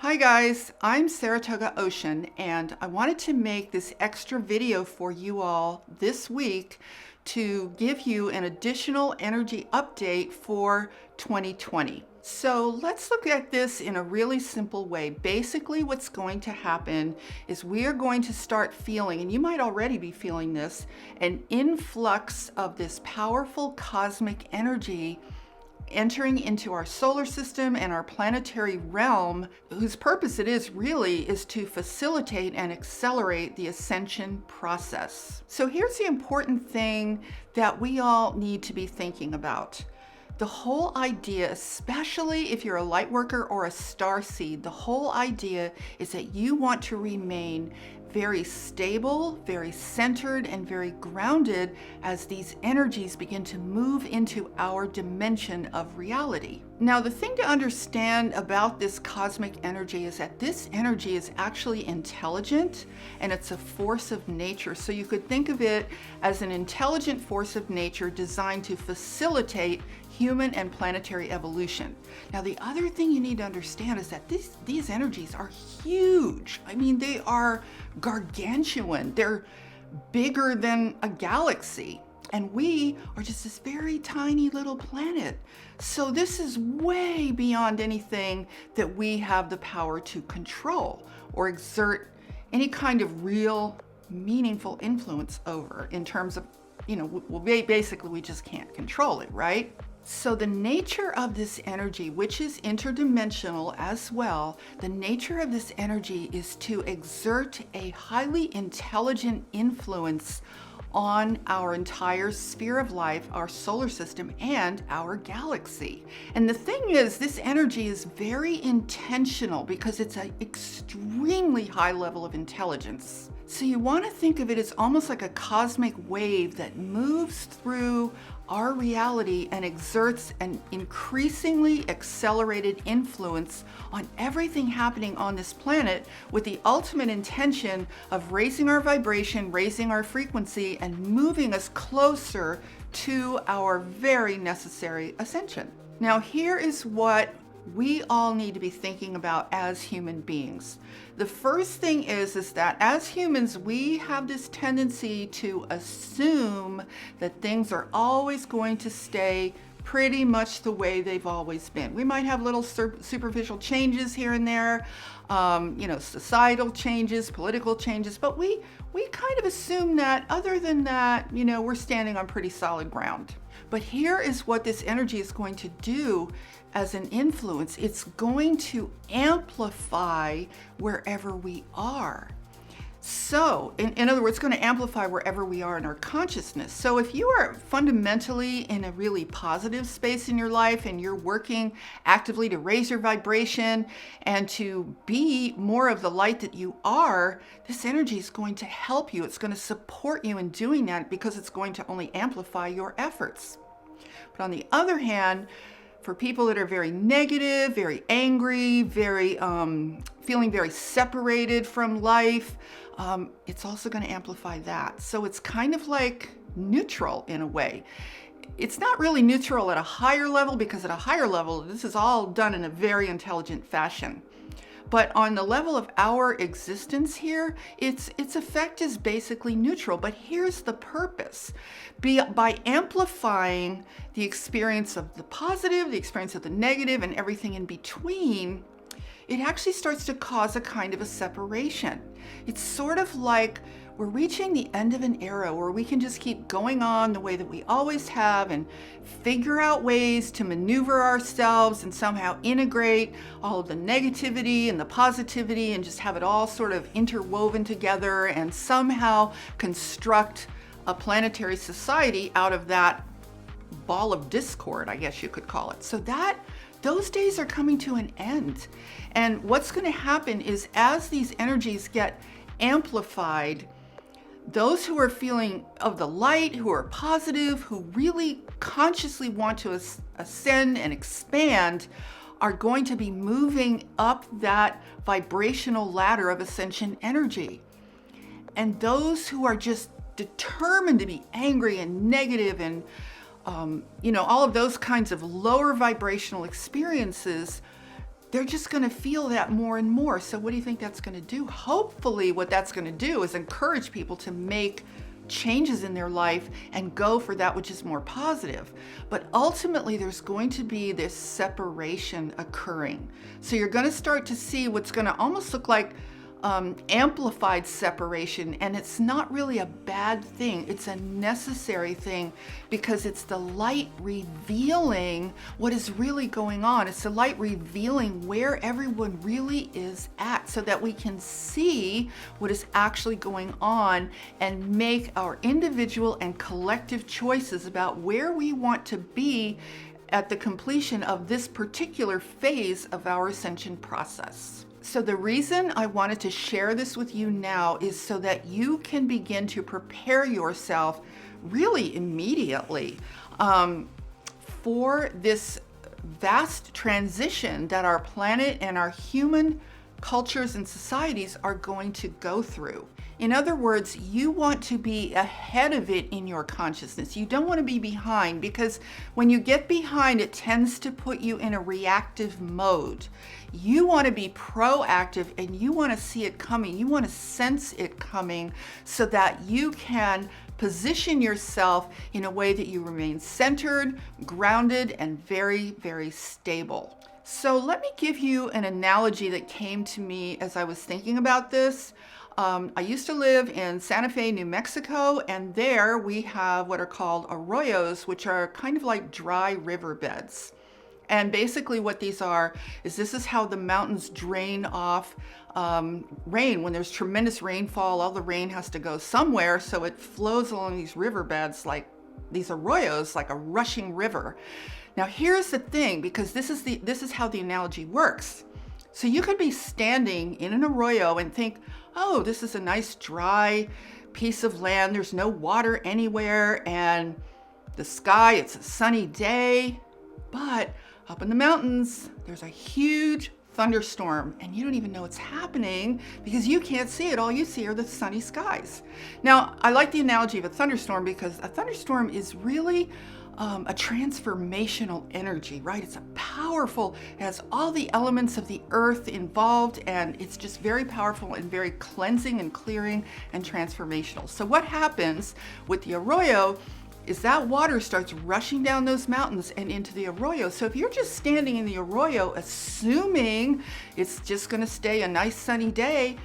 Hi guys, I'm Saratoga Ocean, and I wanted to make this extra video for you all this week to give you an additional energy update for 2020. So let's look at this in a really simple way. Basically, what's going to happen is we are going to start feeling, and you might already be feeling this, an influx of this powerful cosmic energy entering into our solar system and our planetary realm, whose purpose it is to facilitate and accelerate the ascension process. So here's the important thing that we all need to be thinking about. The whole idea, especially if you're a light worker or a star seed, the whole idea is that you want to remain very stable, very centered, and very grounded as these energies begin to move into our dimension of reality. Now, the thing to understand about this cosmic energy is that this energy is actually intelligent and it's a force of nature. So you could think of it as an intelligent force of nature designed to facilitate human and planetary evolution. Now, the other thing you need to understand is that these energies are huge. I mean, they are gargantuan. They're bigger than a galaxy. And we are just this very tiny little planet. So this is way beyond anything that we have the power to control or exert any kind of real meaningful influence over in terms of, basically we just can't control it, right? So the nature of this energy, which is interdimensional as well, the nature of this energy is to exert a highly intelligent influence on our entire sphere of life, our solar system, and our galaxy. And the thing is, this energy is very intentional because it's an extremely high level of intelligence. So you want to think of it as almost like a cosmic wave that moves through our reality and exerts an increasingly accelerated influence on everything happening on this planet, with the ultimate intention of raising our vibration, raising our frequency, and moving us closer to our very necessary ascension. Now, here is what we all need to be thinking about as human beings. The first thing is that as humans, we have this tendency to assume that things are always going to stay pretty much the way they've always been. We might have little superficial changes here and there, societal changes, political changes, but we kind of assume that other than that, we're standing on pretty solid ground. But here is what this energy is going to do as an influence. It's going to amplify wherever we are. So, in other words, it's going to amplify wherever we are in our consciousness. So if you are fundamentally in a really positive space in your life and you're working actively to raise your vibration and to be more of the light that you are, this energy is going to help you. It's going to support you in doing that because it's going to only amplify your efforts. But on the other hand, for people that are very negative, very angry, very feeling very separated from life, it's also going to amplify that. So it's kind of like neutral in a way. It's not really neutral at a higher level, because at a higher level, this is all done in a very intelligent fashion. But on the level of our existence here, its effect is basically neutral. But here's the purpose. By amplifying the experience of the positive, the experience of the negative, and everything in between, it actually starts to cause a kind of a separation. It's sort of like we're reaching the end of an era where we can just keep going on the way that we always have and figure out ways to maneuver ourselves and somehow integrate all of the negativity and the positivity and just have it all sort of interwoven together and somehow construct a planetary society out of that ball of discord, I guess you could call it. So those days are coming to an end. And what's going to happen is, as these energies get amplified, those who are feeling of the light, who are positive, who really consciously want to ascend and expand, are going to be moving up that vibrational ladder of ascension energy. And those who are just determined to be angry and negative and all of those kinds of lower vibrational experiences, they're just going to feel that more and more. So what do you think that's going to do? Hopefully what that's going to do is encourage people to make changes in their life and go for that which is more positive. But ultimately there's going to be this separation occurring. So you're going to start to see what's going to almost look like amplified separation, and it's not really a bad thing. It's a necessary thing because it's the light revealing what is really going on. It's the light revealing where everyone really is at so that we can see what is actually going on and make our individual and collective choices about where we want to be at the completion of this particular phase of our ascension process. So the reason I wanted to share this with you now is so that you can begin to prepare yourself really immediately for this vast transition that our planet and our human cultures and societies are going to go through. In other words, you want to be ahead of it in your consciousness. You don't want to be behind, because when you get behind, it tends to put you in a reactive mode. You want to be proactive and you want to see it coming. You want to sense it coming so that you can position yourself in a way that you remain centered, grounded, and very, very stable. So let me give you an analogy that came to me as I was thinking about this. I used to live in Santa Fe, New Mexico, and there we have what are called arroyos, which are kind of like dry riverbeds. And basically what these are is this is how the mountains drain off rain. When there's tremendous rainfall, all the rain has to go somewhere, so it flows along these riverbeds like these arroyos, like a rushing river. Now here's the thing, because this is how the analogy works. So you could be standing in an arroyo and think, oh, this is a nice dry piece of land. There's no water anywhere, and the sky, it's a sunny day. But up in the mountains, there's a huge thunderstorm, and you don't even know it's happening because you can't see it. All you see are the sunny skies. Now, I like the analogy of a thunderstorm because a thunderstorm is really a transformational energy, right? It's a powerful, it has all the elements of the earth involved, and it's just very powerful and very cleansing and clearing and transformational. So what happens with the arroyo is that water starts rushing down those mountains and into the arroyo. So if you're just standing in the arroyo, assuming it's just gonna stay a nice sunny day,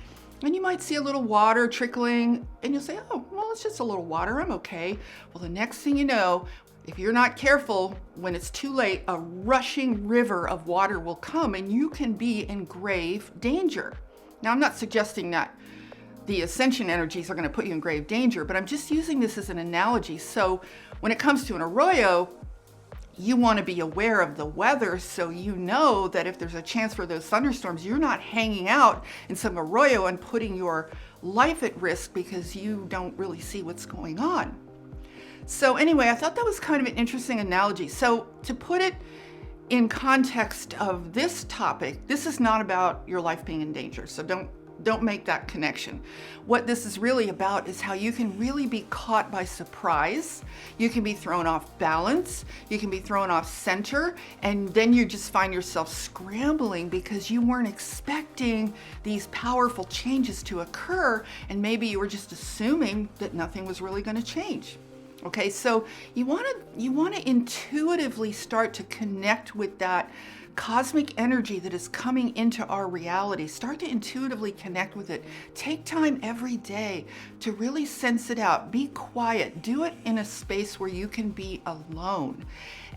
and you might see a little water trickling, and you'll say, oh, well, it's just a little water, I'm okay. Well, the next thing you know, if you're not careful, when it's too late, a rushing river of water will come and you can be in grave danger. Now, I'm not suggesting that the ascension energies are going to put you in grave danger, but I'm just using this as an analogy. So when it comes to an arroyo, you want to be aware of the weather so you know that if there's a chance for those thunderstorms, you're not hanging out in some arroyo and putting your life at risk because you don't really see what's going on. So anyway, I thought that was kind of an interesting analogy. So to put it in context of this topic, this is not about your life being in danger. So don't make that connection. What this is really about is how you can really be caught by surprise. You can be thrown off balance. You can be thrown off center. And then you just find yourself scrambling because you weren't expecting these powerful changes to occur. And maybe you were just assuming that nothing was really going to change. Okay, so you want to intuitively start to connect with that cosmic energy that is coming into our reality. Start to intuitively connect with it. Take time every day to really sense it out. Be quiet. Do it in a space where you can be alone.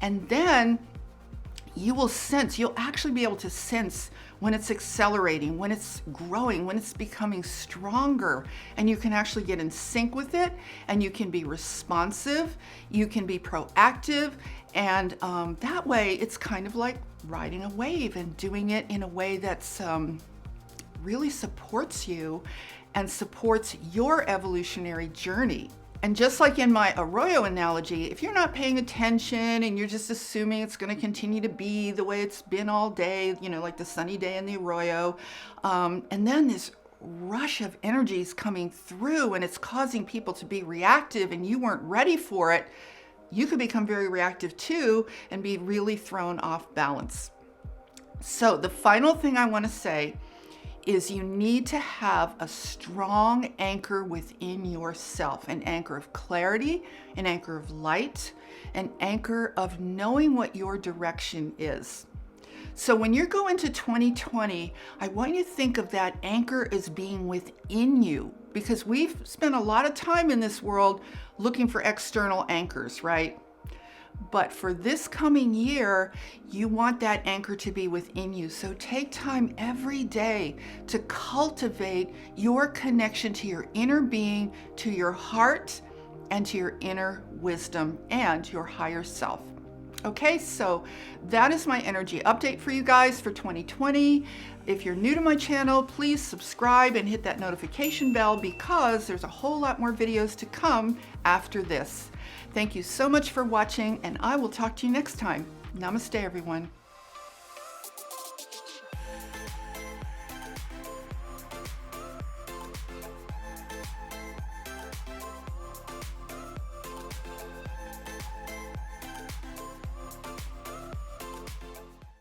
And then you'll actually be able to sense when it's accelerating, when it's growing, when it's becoming stronger, and you can actually get in sync with it, and you can be responsive, you can be proactive, and that way it's kind of like riding a wave and doing it in a way that's really supports you and supports your evolutionary journey. And just like in my arroyo analogy, if you're not paying attention and you're just assuming it's going to continue to be the way it's been all day, you know, like the sunny day in the arroyo, and then this rush of energies coming through and it's causing people to be reactive and you weren't ready for it, you could become very reactive too and be really thrown off balance. So the final thing I want to say is you need to have a strong anchor within yourself, an anchor of clarity, an anchor of light, an anchor of knowing what your direction is. So when you're going to 2020, I want you to think of that anchor as being within you, because we've spent a lot of time in this world looking for external anchors, right? But for this coming year, you want that anchor to be within you. So take time every day to cultivate your connection to your inner being, to your heart, and to your inner wisdom and your higher self. Okay, so that is my energy update for you guys for 2020. If you're new to my channel, please subscribe and hit that notification bell, because there's a whole lot more videos to come after this. Thank you so much for watching, and I will talk to you next time. Namaste, everyone.